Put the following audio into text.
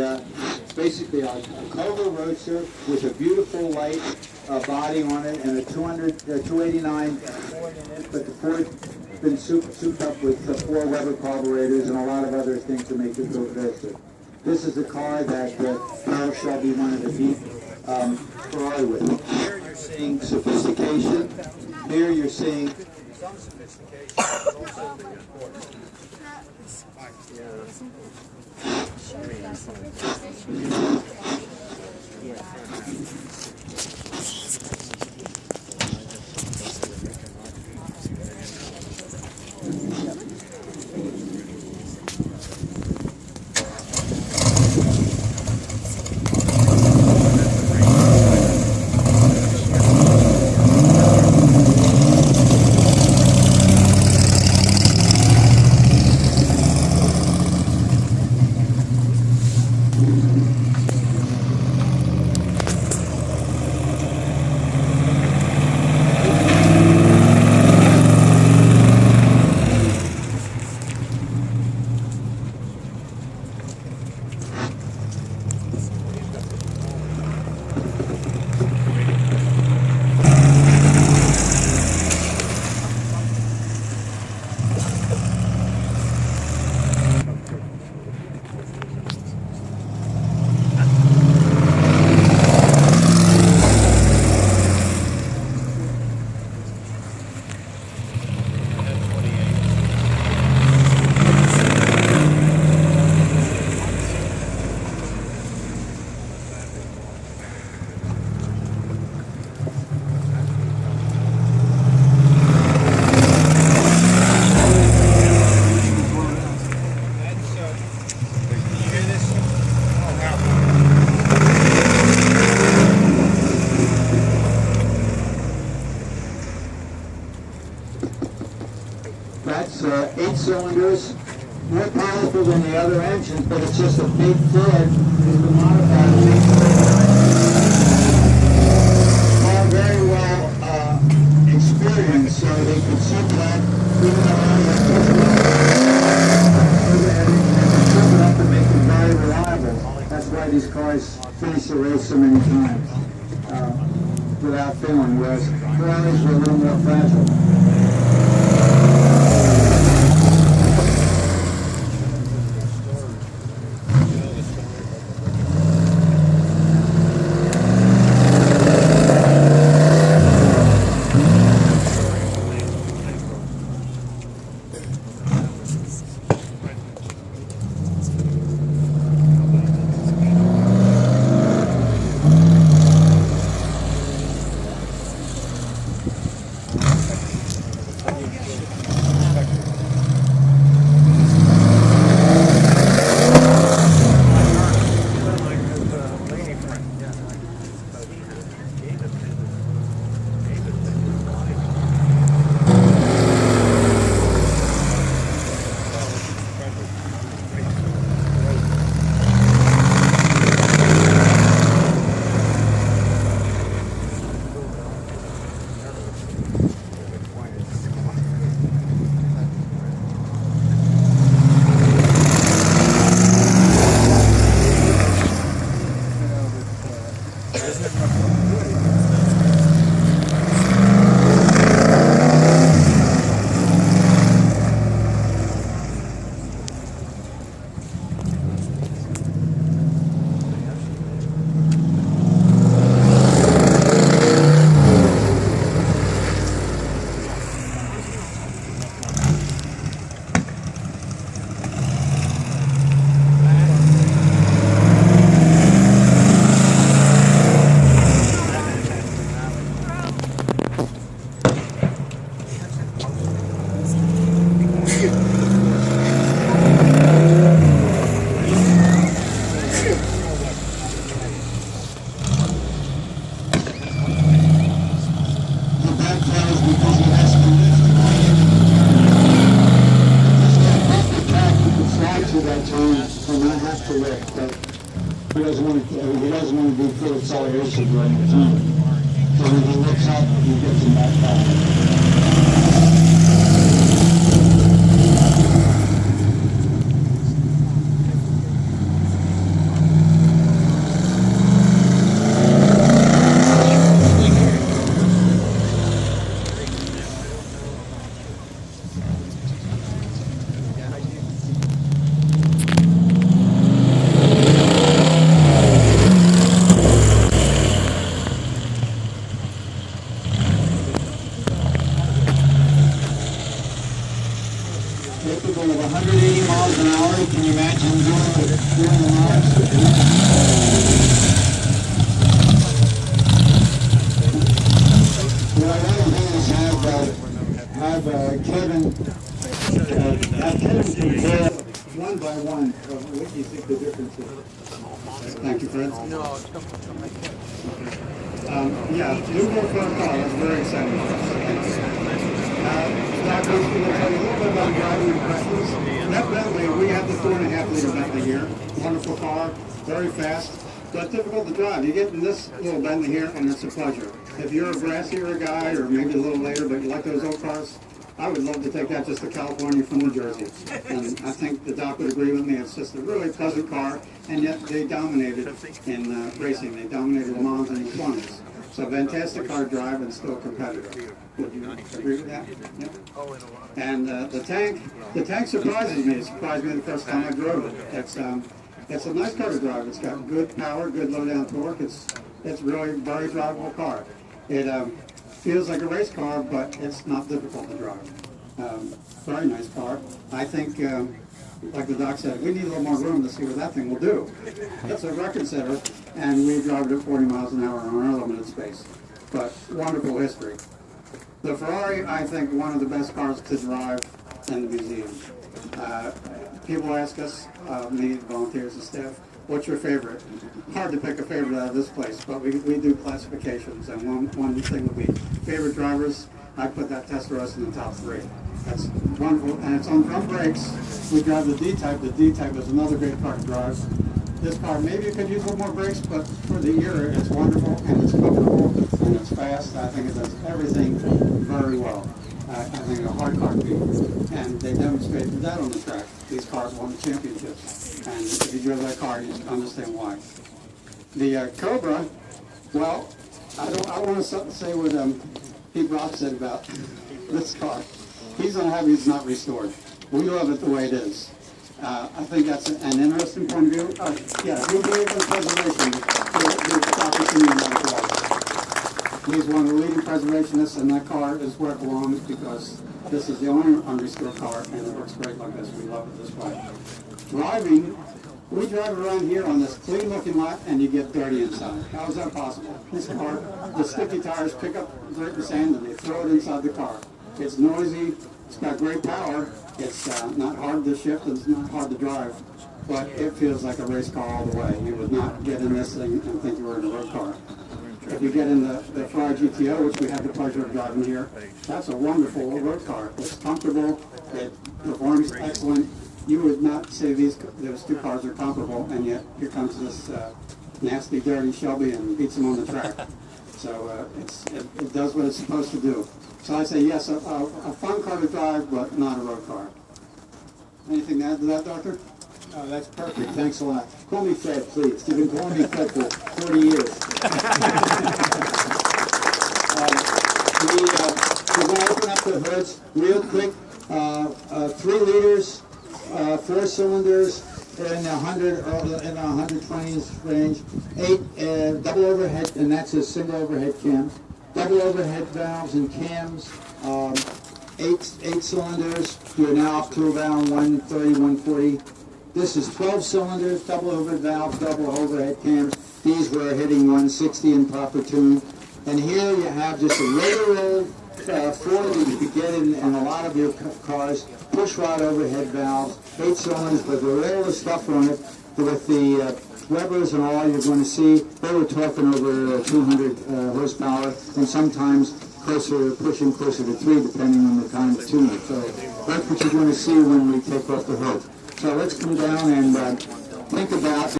it's basically a Cobra Roadster with a beautiful white body on it and a 289 Ford in it, but the Ford's been souped up with 4 Weber carburetors and a lot of other things to make it go faster. This is a car that Carol Shelby wanted to beat Ferrari with. Here you're seeing sophistication. Here you're seeing some sophistication, but also important. That's 8 cylinders, more powerful than the other engines, but it's just a big Ford. It's been modified to make car very well experienced, so they can simp that even and simp it up and make it very reliable. That's why these cars finish the race so many times without failing, whereas Ferraris were a little more fragile. He doesn't want to do full acceleration during the time. So when he looks up, he gets him back down. of 180 miles an hour. Can you imagine doing the miles? What I want to do is have Kevin compare one by one of what you think the difference is. Thank you, Fred. Yeah, new more for our car. That's very exciting. Doc, we're going to tell you a little bit about driving impressions. That Bentley, we have the 4.5 liter Bentley here. Wonderful car, very fast, but difficult to drive. You get in this little Bentley here, and it's a pleasure. If you're a brassier guy, or maybe a little later, but you like those old cars, I would love to take that just to California from New Jersey. And I think the doc would agree with me. It's just a really pleasant car, and yet they dominated in racing. They dominated Le Mans in the 20s. So fantastic car to drive and still competitive. Would you agree with that? Yep. And the tank surprises me. It surprised me the first time I drove it. It's a nice car to drive. It's got good power, good low-down torque. It's really a very drivable car. It feels like a race car, but it's not difficult to drive. Very nice car. I think, like the doc said, we need a little more room to see what that thing will do. It's a record setter, and we drive it at 40 miles an hour on our limited space. But wonderful history. The Ferrari, I think, one of the best cars to drive in the museum. People ask us, me, volunteers and staff, what's your favorite? Hard to pick a favorite out of this place, but we do classifications, and one thing would be favorite drivers. I put that Testarossa in the top 3. That's wonderful, and it's on front brakes. We drive the D-Type. The D-Type is another great car to drive. This car, maybe it could use a little more brakes, but for the era, it's wonderful, and it's comfortable, and it's fast. I think it does everything very well. I think a hard car to beat, and they demonstrated that on the track. These cars won the championships, and if you drove that car, you understand why. The Cobra, well, I don't want to say what Pete Rock said about this car. He's unhappy it's not restored. We love it the way it is. I think that's an interesting point of view. Yeah, we believe in preservation. Dr. Simeone. He's one of the leading preservationists, and that car is where it belongs because this is the only unrestored car, and it works great like this. We love it this way. Driving, we drive around here on this clean-looking lot, and you get dirty inside. How is that possible? This car, the sticky tires pick up dirt and sand, and they throw it inside the car. It's noisy. It's got great power. It's not hard to shift, and it's not hard to drive, but it feels like a race car all the way. You would not get in this thing and think you were in a road car. If you get in the Ferrari GTO, which we have the pleasure of driving here, that's a wonderful road car. It's comfortable. It performs excellent. You would not say those two cars are comparable, and yet here comes this nasty, dirty Shelby and beats them on the track. So it does what it's supposed to do. So I say yes, a fun car to drive, but not a road car. Anything to add to that, Doctor? Oh, that's perfect. Thanks a lot. Call me Fred, please. You've been calling me Fred for 40 years. We're going to open up the hoods real quick. 3 liters, 4 cylinders in the 120s range. 8 double overhead, and that's a single overhead cam. Double overhead valves and cams. 8 cylinders. You're now up to around 130, 140. This is 12 cylinders, double overhead valves, double overhead cams. These were hitting 160 in proper tune. And here you have just a regular old Ford that you could get in a lot of your cars. Push rod overhead valves, 8 cylinders with a little stuff on it. With the Webers and all you're going to see, they were talking over 200 horsepower, and sometimes pushing closer to 3 depending on the kind of tuner. So that's what you're going to see when we take off the hood. So let's come down and think about